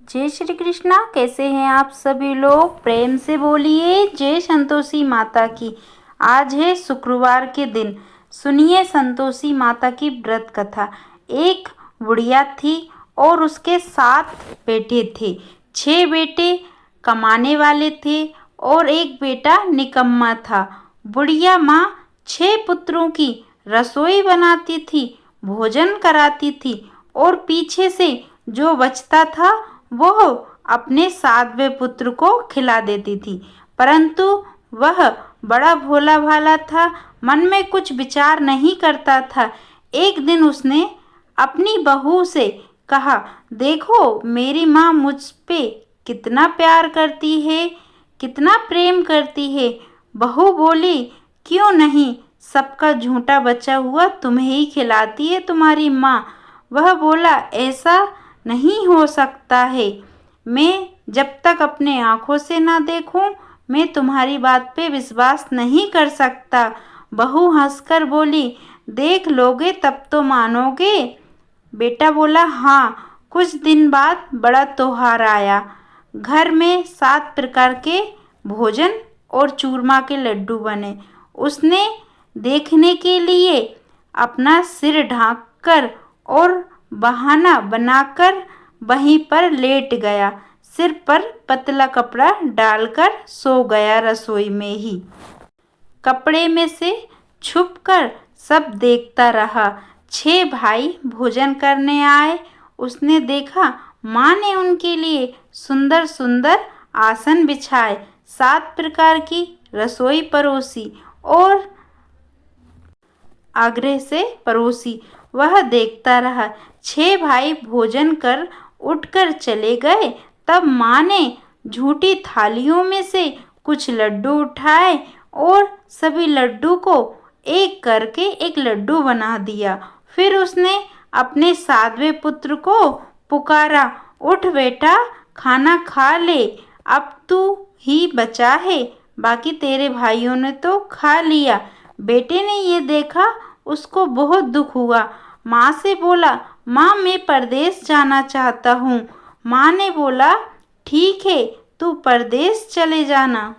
जय श्री कृष्णा। कैसे हैं आप सभी लोग? प्रेम से बोलिए जय संतोषी माता की। आज है शुक्रवार के दिन। सुनिए संतोषी माता की व्रत कथा। एक बुढ़िया थी और उसके 7 बेटे थे। 6 बेटे कमाने वाले थे और एक बेटा निकम्मा था। बुढ़िया माँ 6 पुत्रों की रसोई बनाती थी, भोजन कराती थी और पीछे से जो बचता था वह अपने 7वें पुत्र को खिला देती थी। परंतु वह बड़ा भोला भाला था, मन में कुछ विचार नहीं करता था। एक दिन उसने अपनी बहू से कहा, देखो मेरी माँ मुझ पे कितना प्यार करती है, कितना प्रेम करती है। बहू बोली, क्यों नहीं, सबका झूठा बचा हुआ तुम्हें ही खिलाती है तुम्हारी माँ। वह बोला, ऐसा नहीं हो सकता है। मैं जब तक अपने आँखों से ना देखूं, मैं तुम्हारी बात पे विश्वास नहीं कर सकता। बहू हंसकर बोली, देख लोगे तब तो मानोगे। बेटा बोला, हाँ। कुछ दिन बाद बड़ा त्योहार आया। घर में 7 प्रकार के भोजन और चूरमा के लड्डू बने। उसने देखने के लिए अपना सिर ढांककर और बहाना बनाकर वहीं पर लेट गया। सिर पर पतला कपड़ा डालकर सो गया रसोई में ही। कपड़े में से छुपकर सब देखता रहा। 6 भाई भोजन करने आए। उसने देखा माँ ने उनके लिए सुंदर सुंदर आसन बिछाए, 7 प्रकार की रसोई परोसी और आग्रह से परोसी। वह देखता रहा। 6 भाई भोजन कर उठकर चले गए। तब माँ ने झूठी थालियों में से कुछ लड्डू उठाए और सभी लड्डू को एक करके एक लड्डू बना दिया। फिर उसने अपने 7वें पुत्र को पुकारा, उठ बेटा, खाना खा ले, अब तू ही बचा है, बाकी तेरे भाइयों ने तो खा लिया। बेटे ने ये देखा, उसको बहुत दुख हुआ। माँ से बोला, माँ मैं परदेश जाना चाहता हूँ। माँ ने बोला, ठीक है तू परदेश चले जाना।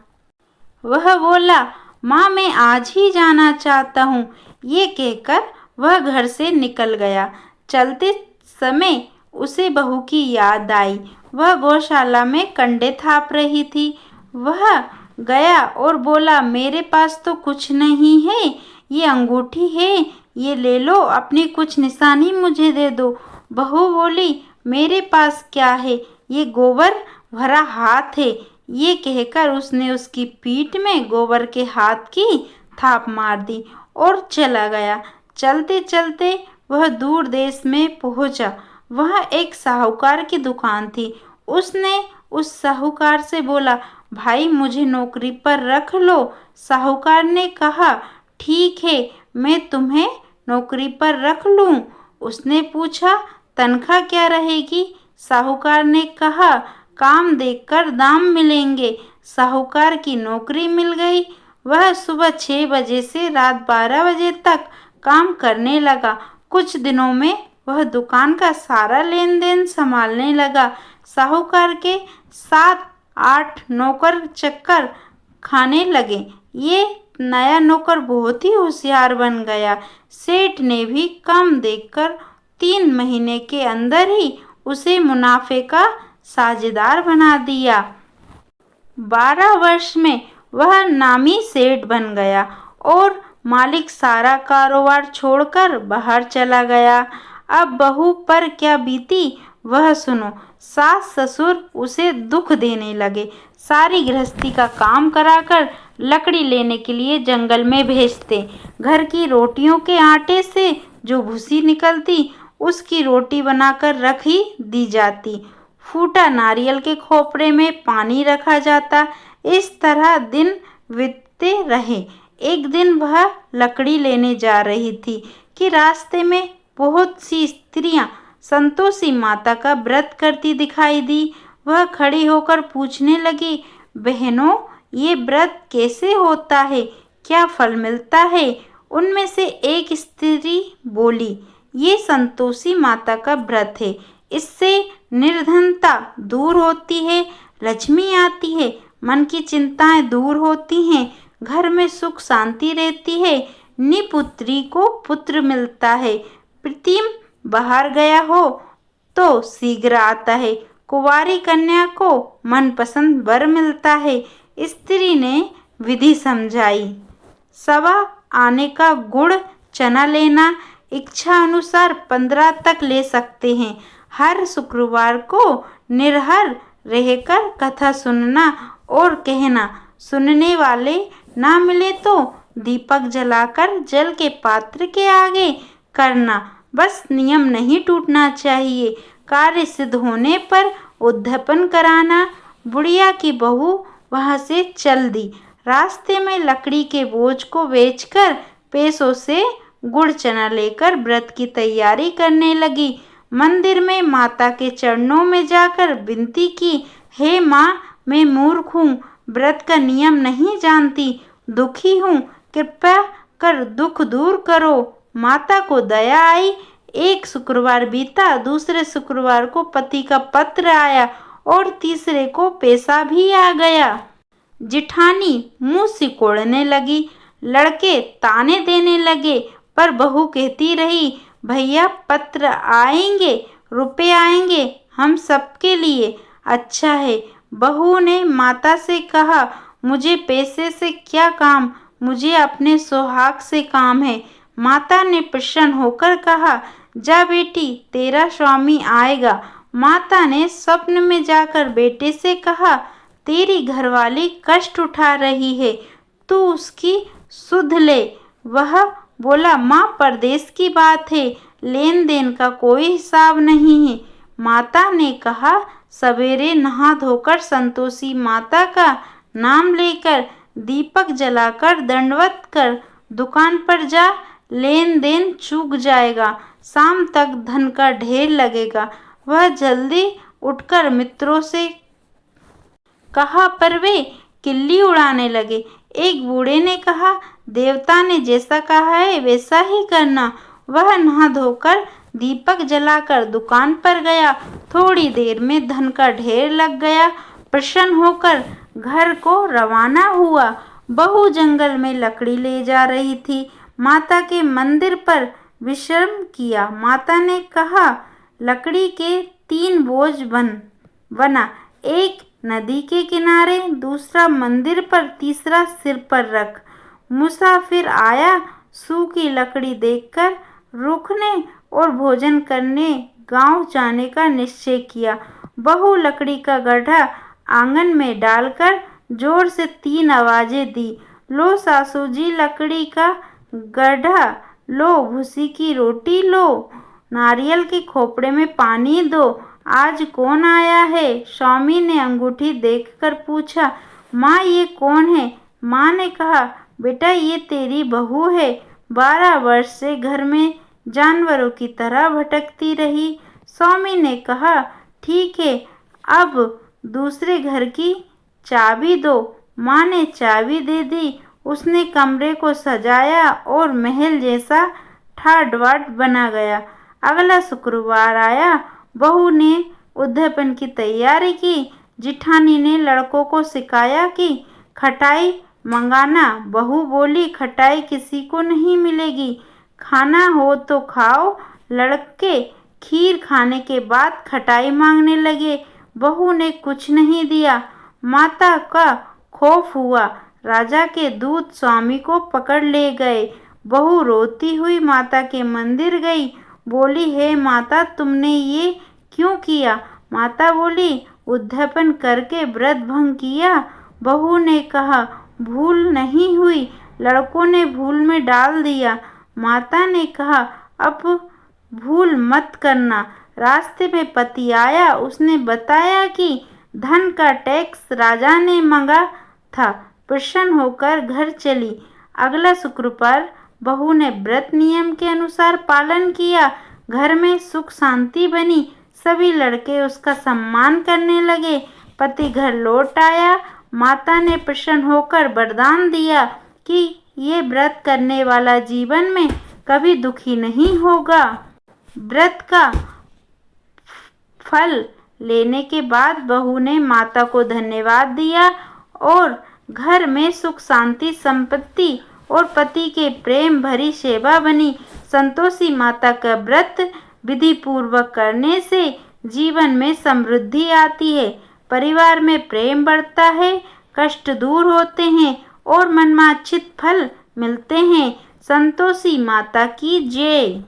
वह बोला, माँ मैं आज ही जाना चाहता हूँ। ये कहकर वह घर से निकल गया। चलते समय उसे बहू की याद आई। वह गौशाला में कंडे थाप रही थी। वह गया और बोला, मेरे पास तो कुछ नहीं है, ये अंगूठी है, ये ले लो, अपनी कुछ निशानी मुझे दे दो। बहू बोली, मेरे पास क्या है, ये गोबर भरा हाथ है। ये कहकर उसने उसकी पीठ में गोबर के हाथ की थाप मार दी और चला गया। चलते चलते वह दूर देश में पहुंचा। वह एक साहूकार की दुकान थी। उसने उस साहूकार से बोला, भाई मुझे नौकरी पर रख लो। साहूकार ने कहा, ठीक है मैं तुम्हें नौकरी पर रख लूं। उसने पूछा, तनख्वाह क्या रहेगी? साहूकार ने कहा, काम देखकर दाम मिलेंगे। साहूकार की नौकरी मिल गई। वह सुबह 6 बजे से रात 12 बजे तक काम करने लगा। कुछ दिनों में वह दुकान का सारा लेन देन संभालने लगा। साहूकार के 7-8 नौकर चक्कर खाने लगे। ये नया नौकर बहुत ही होशियार बन गया। सेठ ने भी काम देखकर 3 महीने के अंदर ही उसे मुनाफे का साझेदार बना दिया। 12 वर्ष में वह नामी सेठ बन गया और मालिक सारा कारोबार छोड़कर बाहर चला गया। अब बहू पर क्या बीती वह सुनो। सास ससुर उसे दुख देने लगे। सारी गृहस्थी का काम कराकर लकड़ी लेने के लिए जंगल में भेजते। घर की रोटियों के आटे से जो भूसी निकलती उसकी रोटी बनाकर रख ही दी जाती। फूटा नारियल के खोपड़े में पानी रखा जाता। इस तरह दिन बीतते रहे। एक दिन वह लकड़ी लेने जा रही थी कि रास्ते में बहुत सी स्त्रियां संतोषी माता का व्रत करती दिखाई दी। वह खड़ी होकर पूछने लगी, बहनों ये व्रत कैसे होता है, क्या फल मिलता है? उनमें से एक स्त्री बोली, ये संतोषी माता का व्रत है, इससे निर्धनता दूर होती है, लक्ष्मी आती है, मन की चिंताएं दूर होती हैं, घर में सुख शांति रहती है, निपुत्री को पुत्र मिलता है, प्रीतिम बाहर गया हो तो शीघ्र आता है, कुंवारी कन्या को मनपसंद वर मिलता है। स्त्री ने विधि समझाई। सवा आने का गुड़ चना लेना, इच्छा अनुसार 15 तक ले सकते हैं। हर शुक्रवार को निर्हर रहकर कथा सुनना और कहना, सुनने वाले ना मिले तो दीपक जलाकर जल के पात्र के आगे करना। बस नियम नहीं टूटना चाहिए। कार्य सिद्ध होने पर उद्यापन कराना। बुढ़िया की बहू वहां से चल दी। रास्ते में लकड़ी के बोझ को बेचकर पैसों से गुड़ चना लेकर व्रत की तैयारी करने लगी। मंदिर में माता के चरणों में जाकर विनती की, हे माँ, मैं मूर्ख हूँ, व्रत का नियम नहीं जानती, दुखी हूँ, कृपया कर दुख दूर करो। माता को दया आई। एक शुक्रवार बीता, दूसरे शुक्रवार को पति का पत्र आया और तीसरे को पैसा भी आ गया। जिठानी मुंह सिकोड़ने लगी, लड़के ताने देने लगे, पर बहू कहती रही, भैया पत्र आएंगे, रुपए आएंगे, हम सबके लिए अच्छा है। बहू ने माता से कहा, मुझे पैसे से क्या काम, मुझे अपने सुहाग से काम है। माता ने प्रसन्न होकर कहा, जा बेटी, तेरा स्वामी आएगा। माता ने स्वप्न में जाकर बेटे से कहा, तेरी घरवाली कष्ट उठा रही है, तू उसकी सुध ले। वह बोला, माँ, परदेश की बात है, लेन देन का कोई हिसाब नहीं है। माता ने कहा, सवेरे नहा धोकर संतोषी माता का नाम लेकर दीपक जलाकर दंडवत कर दुकान पर जा, लेन देन चूक जाएगा, शाम तक धन का ढेर लगेगा। वह जल्दी उठकर मित्रों से कहा, पर वे किल्ली उड़ाने लगे। एक बूढ़े ने कहा, देवता ने जैसा कहा है वैसा ही करना। वह नहा धोकर दीपक जलाकर दुकान पर गया। थोड़ी देर में धन का ढेर लग गया। प्रसन्न होकर घर को रवाना हुआ। बहू जंगल में लकड़ी ले जा रही थी। माता के मंदिर पर विश्राम किया। माता ने कहा, लकड़ी के 3 बोझ बना, एक नदी के किनारे, दूसरा मंदिर पर, तीसरा सिर पर रख। मुसाफिर आया। सूखी लकड़ी देखकर रुकने और भोजन करने गांव जाने का निश्चय किया। बहू लकड़ी का गड्ढा आंगन में डालकर जोर से 3 आवाजें दी, लो सासू जी लकड़ी का गड्ढा, लो भूसी की रोटी, लो नारियल के खोपड़े में पानी दो, आज कौन आया है? स्वामी ने अंगूठी देखकर पूछा, माँ ये कौन है? माँ ने कहा, बेटा ये तेरी बहू है, 12 वर्ष से घर में जानवरों की तरह भटकती रही। स्वामी ने कहा, ठीक है, अब दूसरे घर की चाबी दो। माँ ने चाबी दे दी। उसने कमरे को सजाया और महल जैसा ठाट-बाट बना गया। अगला शुक्रवार आया। बहू ने उद्यापन की तैयारी की। जिठानी ने लड़कों को सिखाया कि खटाई मंगाना। बहू बोली, खटाई किसी को नहीं मिलेगी, खाना हो तो खाओ। लड़के खीर खाने के बाद खटाई मांगने लगे। बहू ने कुछ नहीं दिया। माता का खौफ हुआ। राजा के दूत स्वामी को पकड़ ले गए। बहू रोती हुई माता के मंदिर गई। बोली, हे माता, तुमने ये क्यों किया? माता बोली, उद्यापन करके व्रत भंग किया। बहू ने कहा, भूल नहीं हुई, लड़कों ने भूल में डाल दिया। माता ने कहा, अब भूल मत करना। रास्ते में पति आया। उसने बताया कि धन का टैक्स राजा ने मांगा था। प्रसन्न होकर घर चली। अगला शुक्रवार बहू ने व्रत नियम के अनुसार पालन किया। घर में सुख शांति बनी। सभी लड़के उसका सम्मान करने लगे। पति घर लौट आया। माता ने प्रसन्न होकर वरदान दिया कि ये व्रत करने वाला जीवन में कभी दुखी नहीं होगा। व्रत का फल लेने के बाद बहू ने माता को धन्यवाद दिया और घर में सुख शांति संपत्ति और पति के प्रेम भरी सेवा बनी। संतोषी माता का व्रत विधि पूर्वक करने से जीवन में समृद्धि आती है, परिवार में प्रेम बढ़ता है, कष्ट दूर होते हैं और मनवांछित फल मिलते हैं। संतोषी माता की जय।